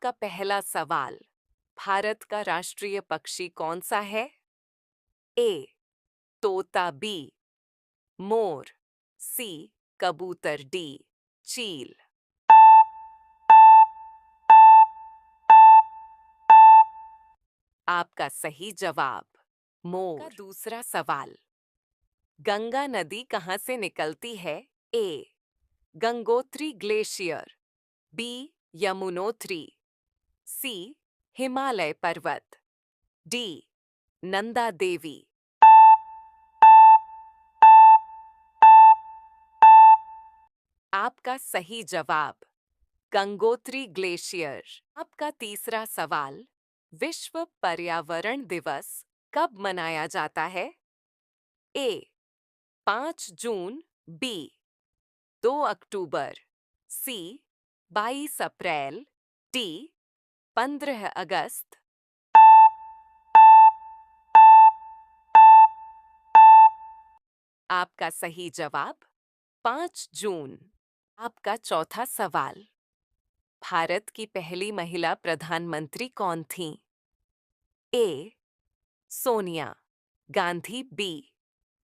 आपका पहला सवाल, भारत का राष्ट्रीय पक्षी कौन सा है? ए तोता, बी मोर, सी कबूतर, डी चील। आपका सही जवाब मोर। का दूसरा सवाल, गंगा नदी कहाँ से निकलती है? ए गंगोत्री ग्लेशियर, बी यमुनोत्री, सी हिमालय पर्वत, डी नंदा देवी। आपका सही जवाब गंगोत्री ग्लेशियर। आपका तीसरा सवाल, विश्व पर्यावरण दिवस कब मनाया जाता है? ए 5 जून, बी 2 अक्टूबर, सी 22 अप्रैल, डी 15 अगस्त। आपका सही जवाब 5 जून। आपका चौथा सवाल, भारत की पहली महिला प्रधानमंत्री कौन थीं? ए सोनिया गांधी, बी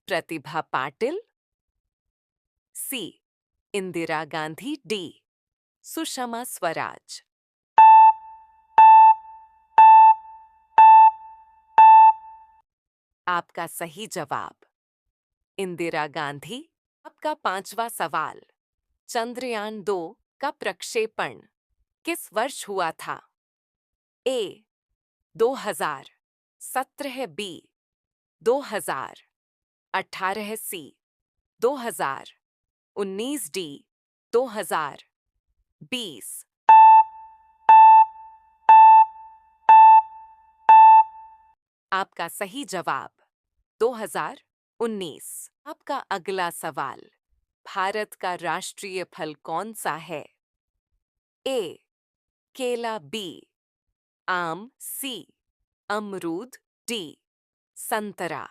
प्रतिभा पाटिल, सी इंदिरा गांधी, डी सुषमा स्वराज। आपका सही जवाब इंदिरा गांधी। आपका पांचवा सवाल, चंद्रयान-2 का प्रक्षेपण किस वर्ष हुआ था? ए 2017, बी 2018, सी 2019, डी 2020। आपका सही जवाब 2019। आपका अगला सवाल, भारत का राष्ट्रीय फल कौन सा है? ए केला, बी आम, सी अमरूद, डी संतरा।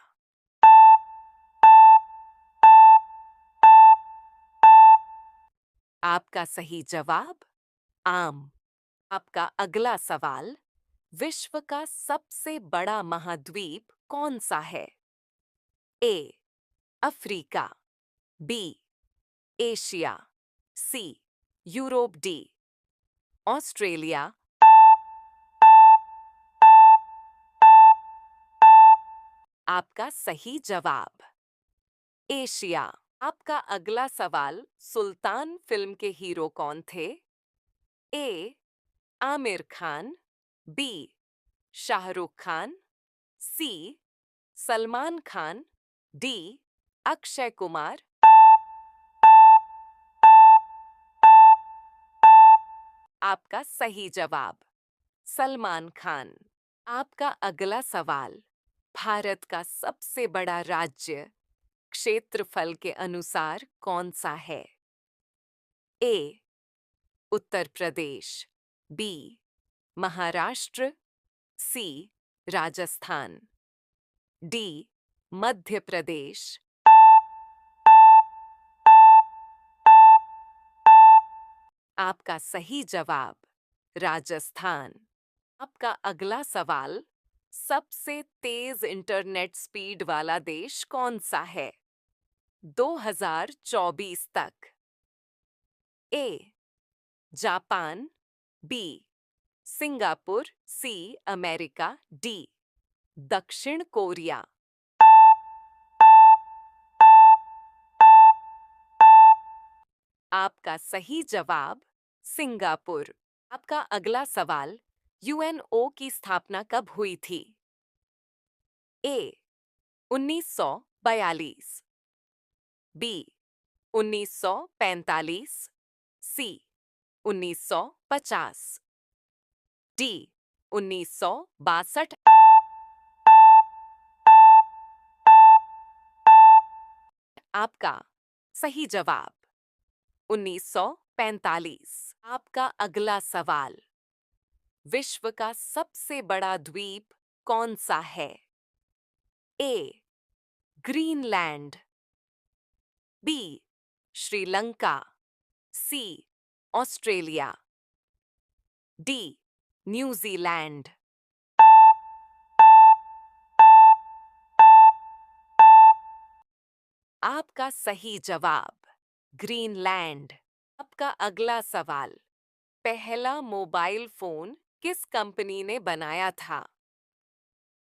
आपका सही जवाब आम। आपका अगला सवाल, विश्व का सबसे बड़ा महाद्वीप कौन सा है? A Africa, B Asia, C Europe, D Australia. आपका सही जवाब एशिया। आपका अगला सवाल, सुल्तान फिल्म के हीरो कौन थे? ए आमिर खान, बी शाहरुख खान, सी सलमान खान, डी अक्षय कुमार। आपका सही जवाब सलमान खान। आपका अगला सवाल, भारत का सबसे बड़ा राज्य क्षेत्रफल के अनुसार कौन सा है? ए उत्तर प्रदेश, बी महाराष्ट्र, सी राजस्थान, डी मध्य प्रदेश। आपका सही जवाब राजस्थान। आपका अगला सवाल, सबसे तेज इंटरनेट स्पीड वाला देश कौन सा है 2024 तक? A Japan, B Singapore, C America, D दक्षिण कोरिया। आपका सही जवाब सिंगापुर। आपका अगला सवाल, यूएनओ की स्थापना कब हुई थी? ए 1942, बी 1945, सी 1950, डी 1962। आपका सही जवाब 1945। आपका अगला सवाल, विश्व का सबसे बड़ा द्वीप कौन सा है? ए ग्रीनलैंड, बी श्रीलंका, सी ऑस्ट्रेलिया, डी न्यूजीलैंड। आपका सही जवाब ग्रीनलैंड। आपका अगला सवाल, पहला मोबाइल फोन किस कंपनी ने बनाया था?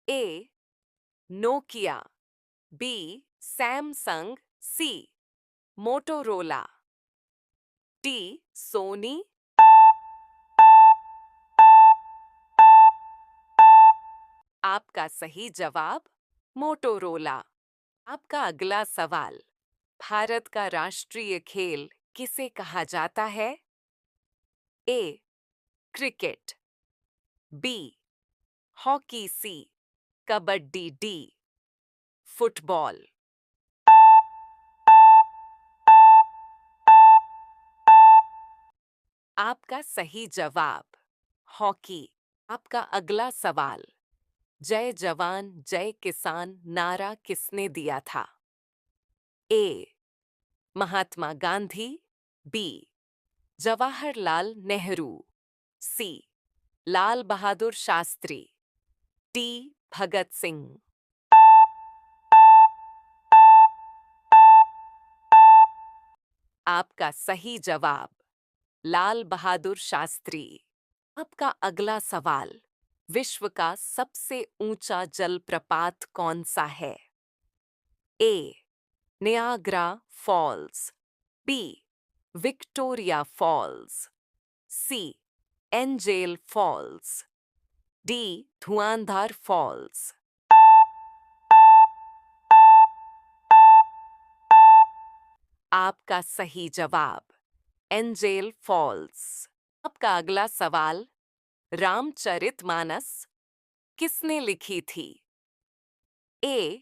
ए नोकिया, बी सैमसंग, सी मोटोरोला, डी सोनी। आपका सही जवाब मोटोरोला। आपका अगला सवाल, भारत का राष्ट्रीय खेल किसे कहा जाता है? ए क्रिकेट, बी हॉकी, सी कबड्डी, डी फुटबॉल। आपका सही जवाब हॉकी। आपका अगला सवाल, जय जवान जय किसान नारा किसने दिया था? ए महात्मा गांधी, बी जवाहरलाल नेहरू, सी लाल बहादुर शास्त्री, डी भगत सिंह। आपका सही जवाब लाल बहादुर शास्त्री। आपका अगला सवाल, विश्व का सबसे ऊंचा जलप्रपात कौन सा है? A Niagara Falls, B Victoria Falls, C Angel Falls, D Dhuandhar Falls. आपका सही जवाब एंजेल फॉल्स। आपका अगला सवाल, रामचरितमानस किसने लिखी थी? ए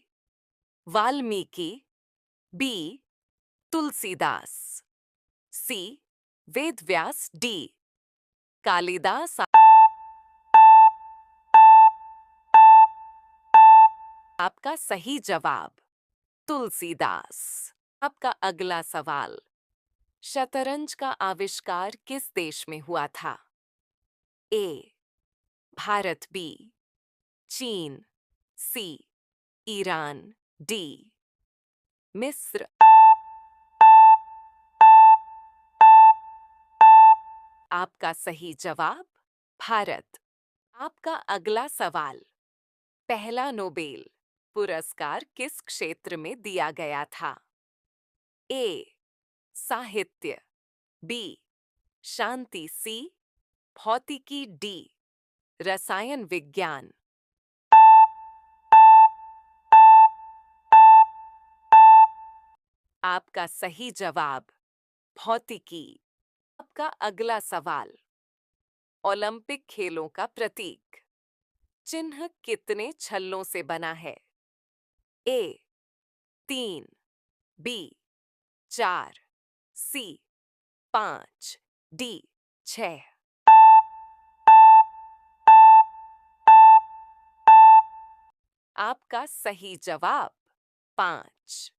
वाल्मीकि, बी तुलसीदास, सी वेदव्यास, डी कालिदास। आपका सही जवाब तुलसीदास। आपका अगला सवाल, शतरंज का आविष्कार किस देश में हुआ था? ए भारत, बी चीन, सी ईरान, डी मिस्र। आपका सही जवाब भारत। आपका अगला सवाल, पहला नोबेल पुरस्कार किस क्षेत्र में दिया गया था? ए साहित्य, बी शांति, सी भौतिकी, डी रसायन विज्ञान। आपका सही जवाब भौतिकी। आपका अगला सवाल, ओलंपिक खेलों का प्रतीक चिन्ह कितने छल्लों से बना है? ए 3, बी 4, सी 5, डी 6। आपका सही जवाब 5।